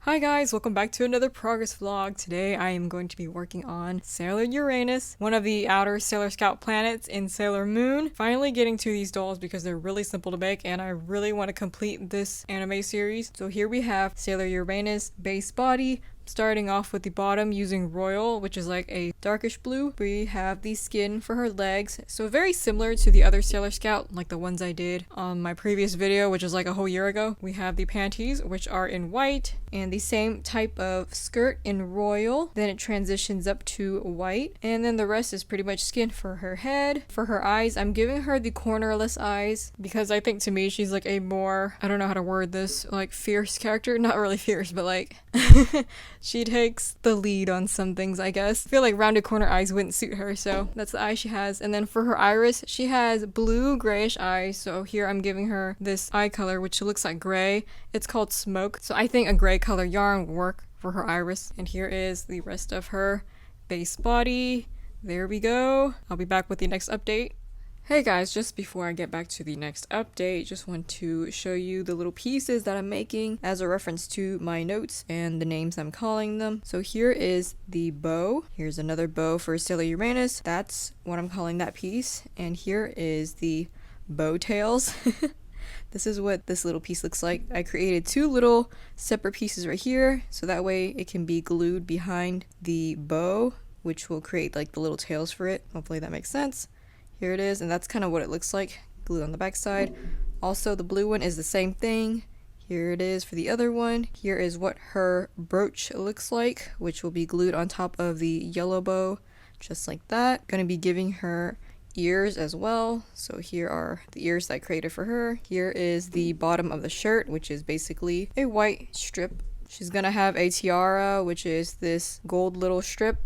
Hi guys, welcome back to another progress vlog. Today I am going to be working on Sailor Uranus, one of the outer Sailor Scout planets in Sailor Moon. Finally getting to these dolls because they're really simple to make and I really want to complete this anime series. So here we have Sailor Uranus base body. Starting off with the bottom using Royal, which is like a darkish blue. We have the skin for her legs, so very similar to the other Sailor Scout, like the ones I did on my previous video, which is like a whole year ago. We have the panties, which are in white, and the same type of skirt in Royal. Then it transitions up to white, and then the rest is pretty much skin for her head. For her eyes, I'm giving her the cornerless eyes because I think to me she's like a more, I don't know how to word this, like fierce character. Not really fierce, but like she takes the lead on some things, I guess. I feel like rounded corner eyes wouldn't suit her, so that's the eye she has. And then for her iris, she has blue grayish eyes. So here I'm giving her this eye color, which looks like gray. It's called Smoke. So I think a gray color yarn will work for her iris. And here is the rest of her base body. There we go. I'll be back with the next update. Hey guys, just before I get back to the next update, just want to show you the little pieces that I'm making as a reference to my notes and the names I'm calling them. So here is the bow. Here's another bow for Sailor Uranus. That's what I'm calling that piece. And here is the bow tails. This is what this little piece looks like. I created two little separate pieces right here, so that way it can be glued behind the bow, which will create like the little tails for it. Hopefully that makes sense. Here it is, and that's kind of what it looks like, glued on the back side. Also, the blue one is the same thing. Here it is for the other one. Here is what her brooch looks like, which will be glued on top of the yellow bow, just like that. Gonna be giving her ears as well. So here are the ears that I created for her. Here is the bottom of the shirt, which is basically a white strip. She's gonna have a tiara, which is this gold little strip,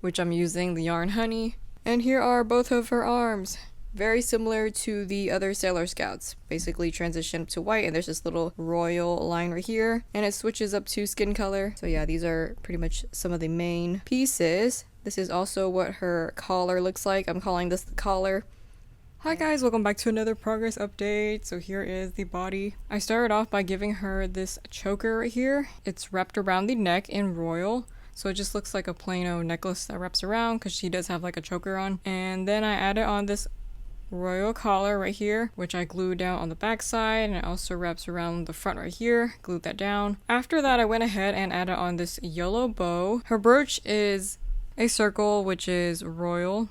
which I'm using the yarn Honey. And here are both of her arms. Very similar to the other Sailor Scouts. Basically transition to white, and there's this little royal line right here. And it switches up to skin color. So yeah, these are pretty much some of the main pieces. This is also what her collar looks like. I'm calling this the collar. Hi guys, welcome back to another progress update. So here is the body. I started off by giving her this choker right here. It's wrapped around the neck in Royal. So it just looks like a plain old necklace that wraps around because she does have like a choker on. And then I added on this royal collar right here, which I glued down on the back side, and it also wraps around the front right here. Glued that down. After that, I went ahead and added on this yellow bow. Her brooch is a circle, which is royal.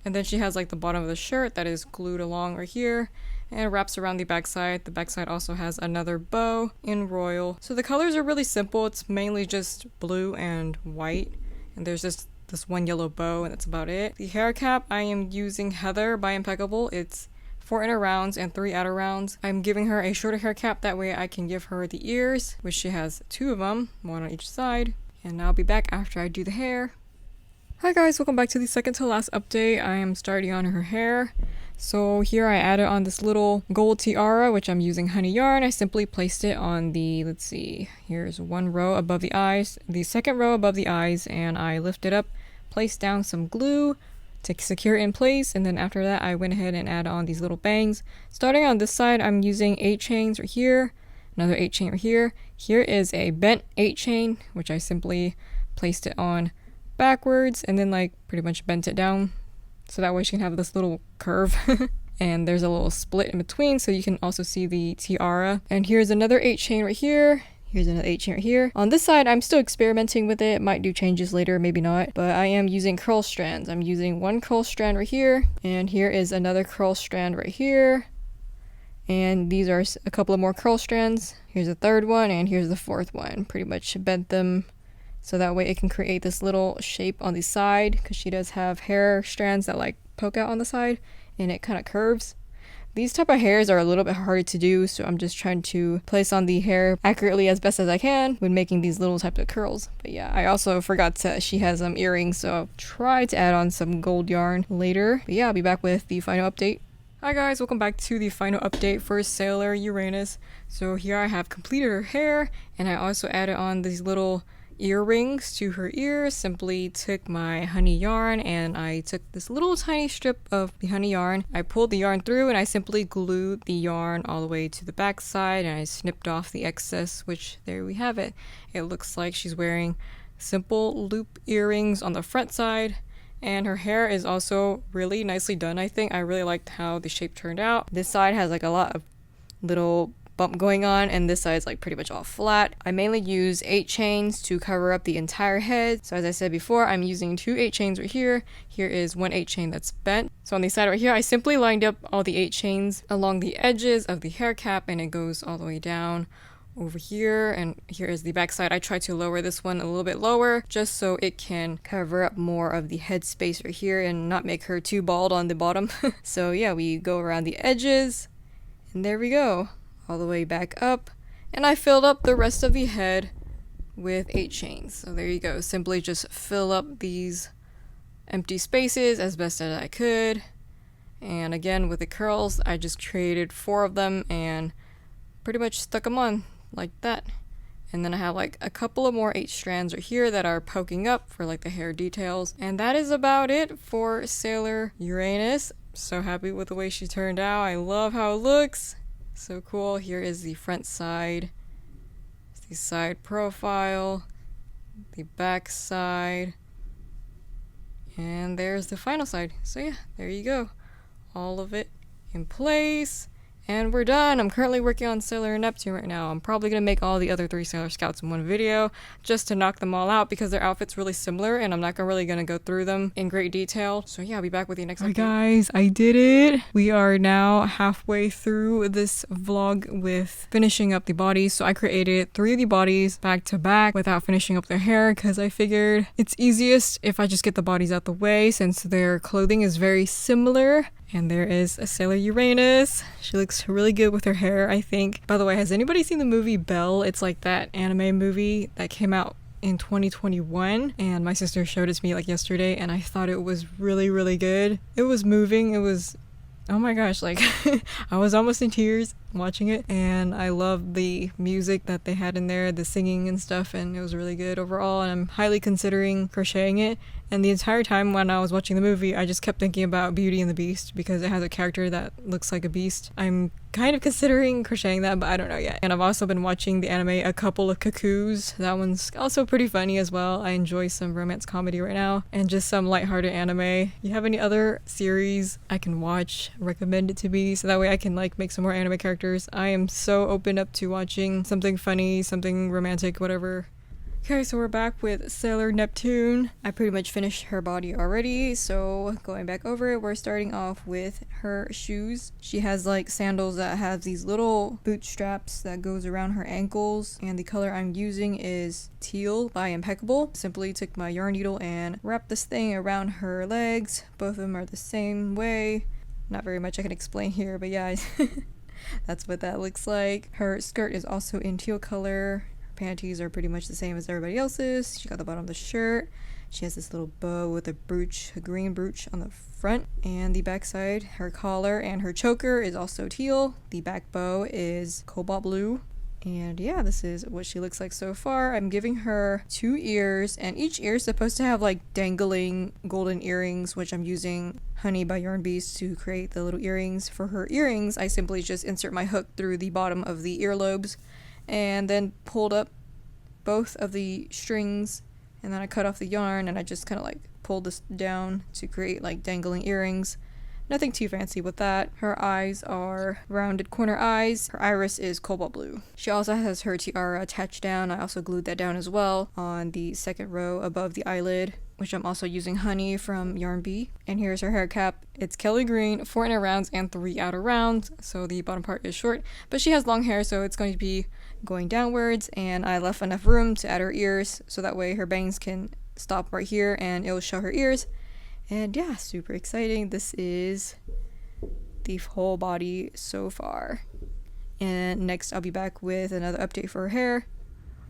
And then she has like the bottom of the shirt that is glued along right here. And it wraps around the backside. The backside also has another bow in royal. So the colors are really simple. It's mainly just blue and white. And there's just this one yellow bow, and that's about it. The hair cap, I am using Heather by Impeccable. It's 4 inner rounds and 3 outer rounds. I'm giving her a shorter hair cap. That way I can give her the ears, which she has 2 of them, 1 on each side. And I'll be back after I do the hair. Hi guys, welcome back to the second to last update. I am starting on her hair. So here I added on this little gold tiara, which I'm using Honey yarn. I simply placed it on the, let's see, here's 1 row above the eyes, the second row above the eyes, and I lifted up, placed down some glue to secure it in place, and then after that I went ahead and added on these little bangs. Starting on this side, I'm using 8 chains right here, another 8 chain right here. Here is a bent 8 chain, which I simply placed it on backwards and then like pretty much bent it down. So that way she can have this little curve. And there's a little split in between so you can also see the tiara. And here's another 8 chain right here. Here's another 8 chain right here. On this side, I'm still experimenting with it. Might do changes later, maybe not. But I am using curl strands. I'm using 1 curl strand right here. And here is another curl strand right here. And these are a couple of more curl strands. Here's the 3rd one and here's the 4th one. Pretty much bent them so that way it can create this little shape on the side, because she does have hair strands that like poke out on the side and it kind of curves. These type of hairs are a little bit harder to do, so I'm just trying to place on the hair accurately as best as I can when making these little type of curls. But yeah, I also forgot she has some earrings, so I'll try to add on some gold yarn later. But yeah, I'll be back with the final update. Hi guys, welcome back to the final update for Sailor Uranus. So here I have completed her hair, and I also added on these little earrings to her ears. Simply took my honey yarn and I took this little tiny strip of the honey yarn. I pulled the yarn through and I simply glued the yarn all the way to the back side, and I snipped off the excess, which there we have it. It looks like she's wearing simple loop earrings on the front side, and her hair is also really nicely done. I think I really liked how the shape turned out. This side has like a lot of little bump going on, and this side is like pretty much all flat. I mainly use 8 chains to cover up the entire head. So as I said before, I'm using 2 8 chains right here. Here is 1 8 chain that's bent. So on the side right here, I simply lined up all the 8 chains along the edges of the hair cap, and it goes all the way down over here, and here is the back side. I tried to lower this one a little bit lower just so it can cover up more of the head space right here and not make her too bald on the bottom. So yeah, we go around the edges, and there we go, all the way back up, and I filled up the rest of the head with 8 chains. So there you go, simply just fill up these empty spaces as best as I could. And again, with the curls, I just created 4 of them and pretty much stuck them on like that. And then I have like a couple of more 8 strands right here that are poking up for like the hair details. And that is about it for Sailor Uranus. So happy with the way she turned out. I love how it looks. So cool. Here is the front side, the side profile, the back side, and there's the final side. So yeah, there you go. All of it in place. And we're done. I'm currently working on Sailor Neptune right now. I'm probably going to make all the other 3 Sailor Scouts in one video just to knock them all out because their outfit's really similar and I'm not really going to go through them in great detail. So yeah, I'll be back with you next update. Guys, I did it. We are now halfway through this vlog with finishing up the bodies. So I created 3 of the bodies back to back without finishing up their hair because I figured it's easiest if I just get the bodies out the way since their clothing is very similar. And there is a Sailor Uranus. She looks really good with her hair, I think. By the way, has anybody seen the movie Belle? It's like that anime movie that came out in 2021. And my sister showed it to me like yesterday, and I thought it was really, really good. It was moving. It was, oh my gosh, like I was almost in tears watching it. And I loved the music that they had in there, the singing and stuff, and it was really good overall. And I'm highly considering crocheting it. And the entire time when I was watching the movie, I just kept thinking about Beauty and the Beast because it has a character that looks like a beast. I'm kind of considering crocheting that, but I don't know yet. And I've also been watching the anime A Couple of Cuckoos. That one's also pretty funny as well. I enjoy some romance comedy right now and just some lighthearted anime. You have any other series I can watch? Recommend it to me so that way I can like make some more anime characters. I am so open up to watching something funny, something romantic, whatever. Okay, so we're back with Sailor Neptune. I pretty much finished her body already, so going back over it, we're starting off with her shoes. She has like sandals that have these little boot straps that goes around her ankles, and the color I'm using is Teal by Impeccable. Simply took my yarn needle and wrapped this thing around her legs. Both of them are the same way. Not very much I can explain here, but yeah, that's what that looks like. Her skirt is also in teal color. Panties are pretty much the same as everybody else's. She got the bottom of the shirt. She has this little bow with a brooch, a green brooch on the front, and the back side, her collar and her choker is also teal. The back bow is cobalt blue. And yeah, this is what she looks like so far. I'm giving her 2 ears, and each ear is supposed to have like dangling golden earrings, which I'm using Honey by Yarn Beast to create the little earrings. For her earrings, I simply just insert my hook through the bottom of the earlobes and then pulled up both of the strings, and then I cut off the yarn and I just kind of like pulled this down to create like dangling earrings. Nothing too fancy with that. Her eyes are rounded corner eyes. Her iris is cobalt blue. She also has her tiara attached down. I also glued that down as well on the second row above the eyelid, which I'm also using Honey from Yarn Bee. And here's her hair cap. It's Kelly green, 4 inner rounds and 3 outer rounds, so the bottom part is short, but she has long hair, so it's going to be going downwards, and I left enough room to add her ears so that way her bangs can stop right here and it'll show her ears. And yeah, super exciting. This is the whole body so far. And next I'll be back with another update for her hair.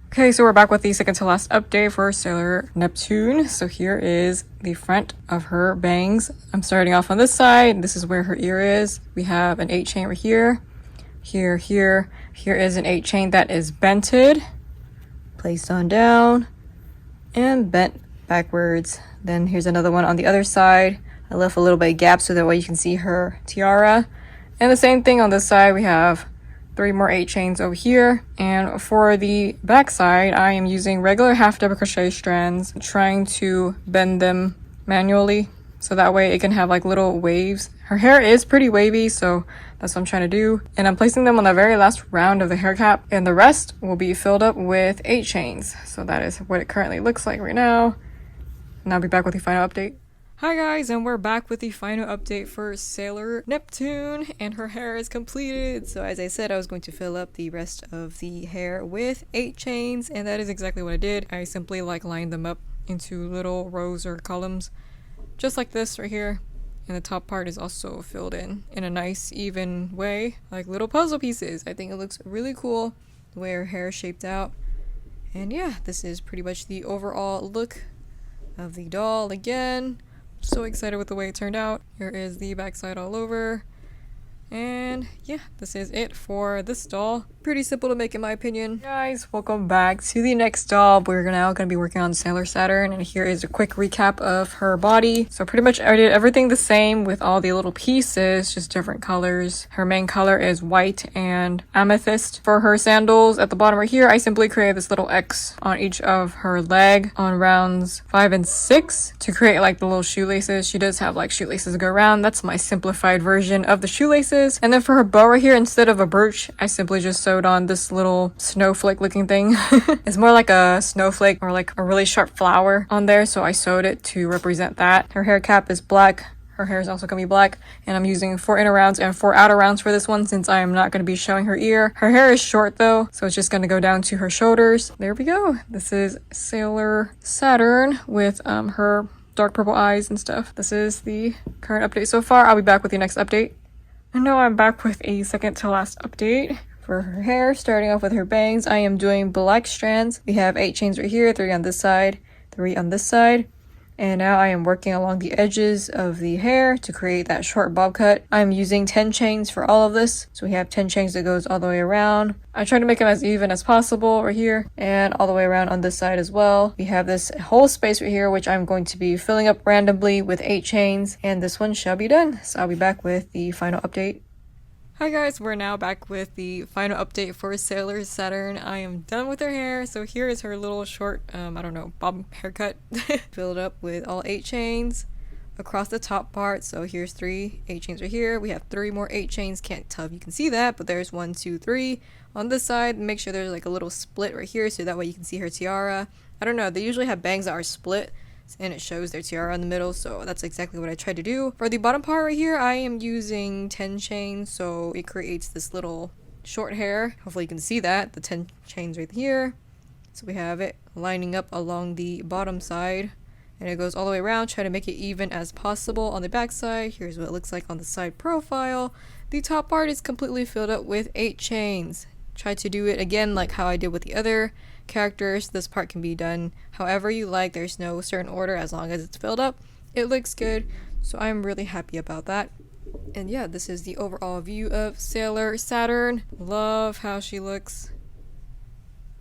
Okay, so we're back with the second to last update for Sailor Neptune. So here is the front of her bangs. I'm starting off on this side. This is where her ear is. We have an 8 chain right here. Here is an 8 chain that is bented. Placed on down. and bent backwards. Then here's another one on the other side. I left a little bit of gap so that way you can see her tiara. And the same thing on this side, we have 3 more 8 chains over here. And for the back side, I am using regular half double crochet strands, trying to bend them manually so that way it can have like little waves. Her hair is pretty wavy, so that's what I'm trying to do. And I'm placing them on the very last round of the hair cap, and the rest will be filled up with 8 chains. So that is what it currently looks like right now. And I'll be back with the final update. Hi guys, and we're back with the final update for Sailor Neptune, and her hair is completed. So as I said, I was going to fill up the rest of the hair with 8 chains, and that is exactly what I did. I simply lined them up into little rows or columns, just like this right here. And the top part is also filled in a nice even way, like little puzzle pieces. I think it looks really cool the way her hair is shaped out. And yeah, this is pretty much the overall look of the doll again. So excited with the way it turned out. Here is the backside all over. And yeah, this is it for this doll. Pretty simple to make in my opinion. Guys, welcome back to the next doll. We're now going to be working on Sailor Saturn, and here is a quick recap of her body. So pretty much I did everything the same with all the little pieces, just different colors. Her main color is white and amethyst. For her sandals at the bottom right here, I simply created this little X on each of her leg on rounds 5 and 6 to create like the little shoelaces. She does have like shoelaces to go around. That's my simplified version of the shoelaces. And then for her bow right here, instead of a brooch, I simply just sewed on this little snowflake looking thing. It's more like a snowflake or like a really sharp flower on there, so I sewed it to represent that. Her hair cap is black. Her hair is also gonna be black, and I'm using 4 inner rounds and 4 outer rounds for this one since I am not gonna be showing her ear. Her hair is short though, so it's just gonna go down to her shoulders. There we go. This is Sailor Saturn with her dark purple eyes and stuff. This is the current update so far. I'll be back with the next update. And now I'm back with a second to last update. For her hair, starting off with her bangs, I am doing black strands. We have 8 chains right here, 3 on this side, 3 on this side. And now I am working along the edges of the hair to create that short bob cut. I'm using 10 chains for all of this. So we have 10 chains that goes all the way around. I try to make them as even as possible right here and all the way around on this side as well. We have this whole space right here, which I'm going to be filling up randomly with 8 chains, and this one shall be done. So I'll be back with the final update. Hi guys, we're now back with the final update for Sailor Saturn. I am done with her hair, so here is her little short, I don't know, bob haircut. Filled up with all 8 chains across the top part. So here's 3 8 chains right here. We have 3 more 8 chains. Can't tell if you can see that, but there's 1, 2, 3 on this side. Make sure there's like a little split right here so that way you can see her tiara. I don't know, they usually have bangs that are split and it shows their tiara in the middle, so that's exactly what I tried to do. For the bottom part right here, I am using 10 chains, so it creates this little short hair. Hopefully you can see that, the 10 chains right here. So we have it lining up along the bottom side, and it goes all the way around. Try to make it even as possible on the back side. Here's what it looks like on the side profile. The top part is completely filled up with 8 chains. Try to do it again like how I did with the other characters. This part can be done however you like. There's no certain order as long as it's filled up. It looks good, so I'm really happy about that. And yeah, this is the overall view of Sailor Saturn. Love how she looks.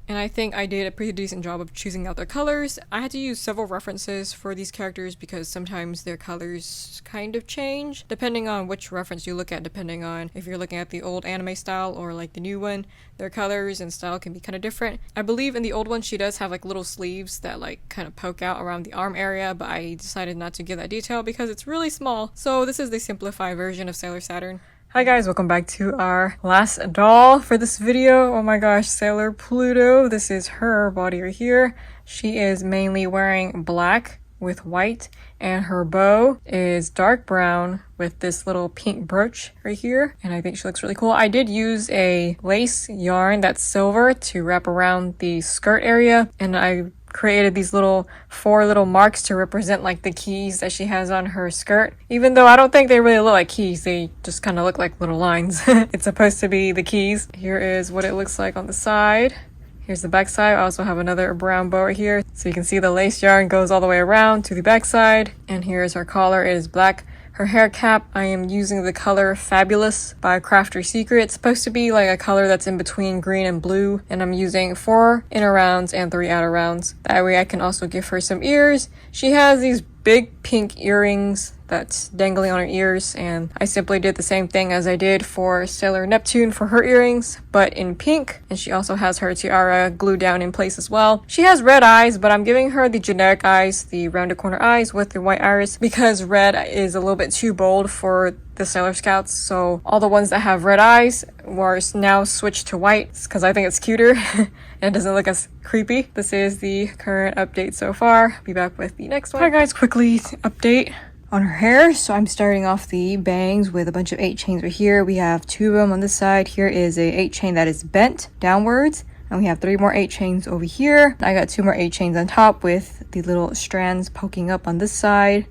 And I think I did a pretty decent job of choosing out their colors. I had to use several references for these characters because sometimes their colors kind of change depending on which reference you look at, depending on if you're looking at the old anime style or like the new one. Their colors and style can be kind of different. I believe in the old one she does have like little sleeves that like kind of poke out around the arm area, but I decided not to give that detail because it's really small. So this is the simplified version of Sailor Saturn. Hi guys, welcome back to our last doll for this video. Oh my gosh, Sailor Pluto. This is her body right here. She is mainly wearing black with white, and her bow is dark brown with this little pink brooch right here, and I think she looks really cool. I did use a lace yarn that's silver to wrap around the skirt area, and I created these 4 little marks to represent like the keys that she has on her skirt, even though I don't think they really look like keys. They just kind of look like little lines. It's supposed to be the keys. Here is what it looks like on the side. Here's the back side. I also have another brown bow right here, so you can see the lace yarn goes all the way around to the back side. And here's her collar. It is black Her hair cap, I am using the color Fabulous by Crafter Secret. It's supposed to be like a color that's in between green and blue, and I'm using 4 inner rounds and 3 outer rounds. That way I can also give her some ears. She has these big pink earrings that's dangling on her ears, and I simply did the same thing as I did for Sailor Neptune for her earrings, but in pink. And she also has her tiara glued down in place as well. She has red eyes, but I'm giving her the generic eyes, the rounded corner eyes with the white iris, because red is a little bit too bold for the Sailor Scouts. So all the ones that have red eyes were now switched to white because I think it's cuter and it doesn't look as creepy. This is the current update so far. Be back with the next one. Hi guys, quickly update on her hair. So I'm starting off the bangs with a bunch of 8 chains right here. We have 2 of them on this side. Here is a 8 chain that is bent downwards, and we have 3 more 8 chains over here. I got 2 more 8 chains on top with the little strands poking up on this side,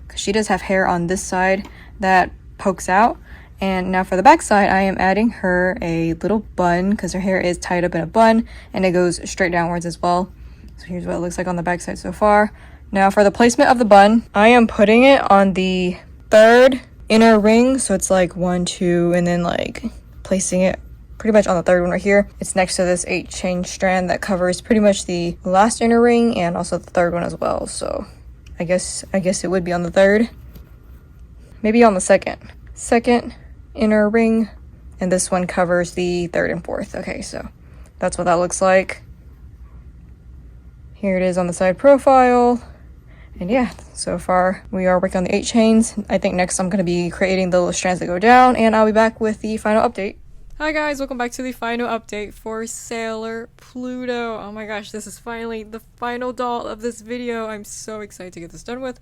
because she does have hair on this side that pokes out. And now for the back side, I am adding her a little bun because her hair is tied up in a bun and it goes straight downwards as well. So here's what it looks like on the back side so far. Now for the placement of the bun, I am putting it on the 3rd inner ring. So it's like 1, 2, and then like placing it pretty much on the 3rd one right here. It's next to this 8 chain strand that covers pretty much the last inner ring and also the 3rd one as well. So I guess it would be on the 3rd. Maybe on the 2nd inner ring, and this one covers the 3rd and 4th. Okay, so that's what that looks like. Here it is on the side profile. And yeah, so far we are working on the 8 chains. I think next I'm going to be creating the little strands that go down, and I'll be back with the final update. Hi guys, welcome back to the final update for Sailor Pluto. Oh my gosh, this is finally the final doll of this video. I'm so excited to get this done with.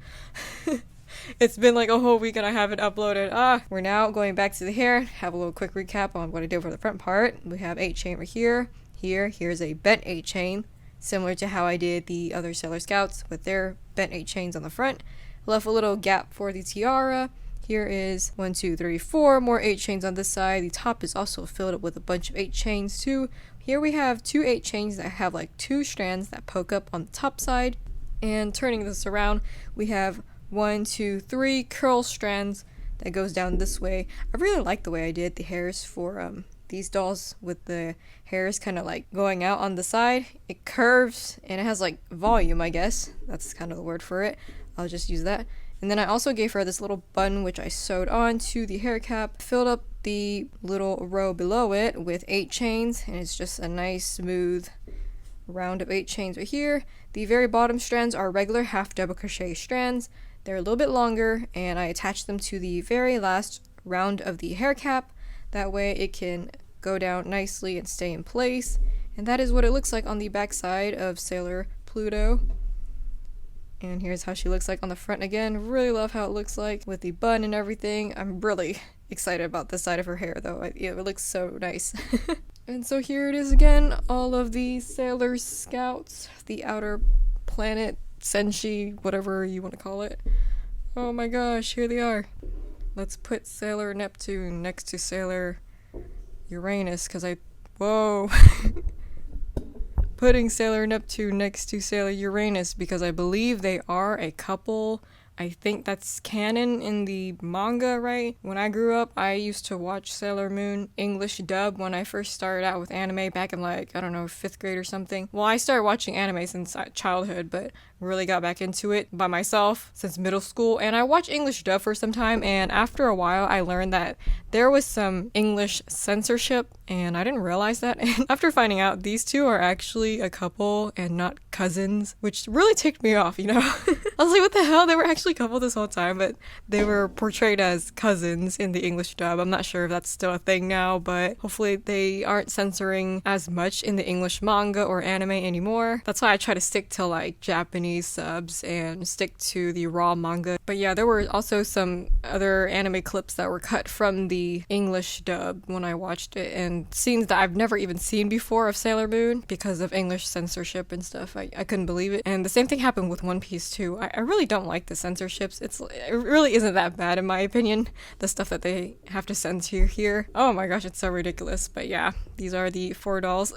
It's been like a whole week and I haven't uploaded. We're now going back to the hair. Have a little quick recap on what I did for the front part. We have 8 chain right here. Here's a bent 8 chain, similar to how I did the other Sailor Scouts with their bent 8 chains on the front. Left a little gap for the tiara. Here is 1, 2, 3, 4 more 8 chains on this side. The top is also filled up with a bunch of 8 chains too. Here we have 2 8 chains that have like 2 strands that poke up on the top side. And turning this around, we have 1, 2, 3 curl strands that goes down this way. I really like the way I did the hairs for these dolls, with the hairs kind of like going out on the side. It curves and it has like volume, I guess. That's kind of the word for it. I'll just use that. And then I also gave her this little bun, which I sewed on to the hair cap, filled up the little row below it with 8 chains, and it's just a nice smooth round of 8 chains right here. The very bottom strands are regular half double crochet strands. They're a little bit longer, and I attached them to the very last round of the hair cap. That way it can go down nicely and stay in place. And that is what it looks like on the back side of Sailor Pluto. And here's how she looks like on the front again. Really love how it looks like with the bun and everything. I'm really excited about this side of her hair though. It looks so nice. And so here it is again, all of the Sailor Scouts, the outer planet, Senshi, whatever you want to call it. Oh my gosh, here they are. Let's put Sailor Neptune next to Sailor Uranus, whoa. Putting Sailor Neptune next to Sailor Uranus because I believe they are a couple. I think that's canon in the manga, right? When I grew up, I used to watch Sailor Moon English dub when I first started out with anime back in like, I don't know, 5th grade or something. Well, I started watching anime since childhood, but really got back into it by myself since middle school. And I watched English dub for some time, and after a while, I learned that there was some English censorship, and I didn't realize that. And after finding out, these two are actually a couple and not cousins, which really ticked me off, you know? I was like, what the hell? They were actually a couple this whole time, but they were portrayed as cousins in the English dub. I'm not sure if that's still a thing now, but hopefully they aren't censoring as much in the English manga or anime anymore. That's why I try to stick to like Japanese subs and stick to the raw manga. But yeah, there were also some other anime clips that were cut from the English dub when I watched it, and scenes that I've never even seen before of Sailor Moon because of English censorship and stuff. I couldn't believe it. And the same thing happened with One Piece too. I really don't like the censorship censorships. It really isn't that bad in my opinion, the stuff that they have to censor here. Oh my gosh, it's so ridiculous. But yeah, these are the 4 dolls.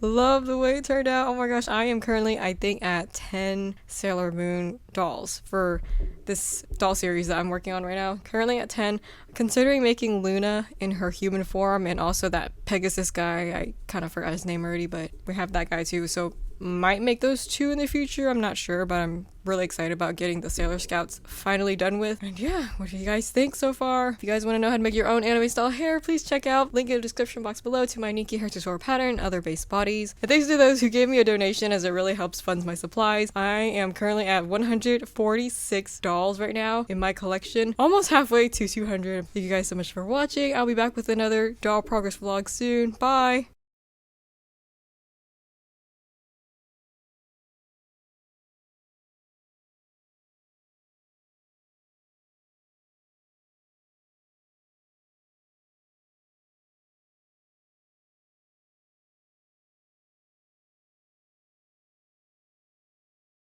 Love the way it turned out. Oh my gosh, I am currently, I think, at 10 Sailor Moon dolls for this doll series that I'm working on right now. Currently at 10, considering making Luna in her human form and also that Pegasus guy. I kind of forgot his name already, but we have that guy too, so might make those 2 in the future. I'm not sure, but I'm really excited about getting the Sailor Scouts finally done with. And yeah, what do you guys think so far? If you guys want to know how to make your own anime style hair, please check out link in the description box below to my Nikki hair tutorial pattern and other base bodies. And thanks to those who gave me a donation, as it really helps fund my supplies. I am currently at 146 dolls right now in my collection, almost halfway to 200. Thank you guys so much for watching. I'll be back with another doll progress vlog soon. Bye!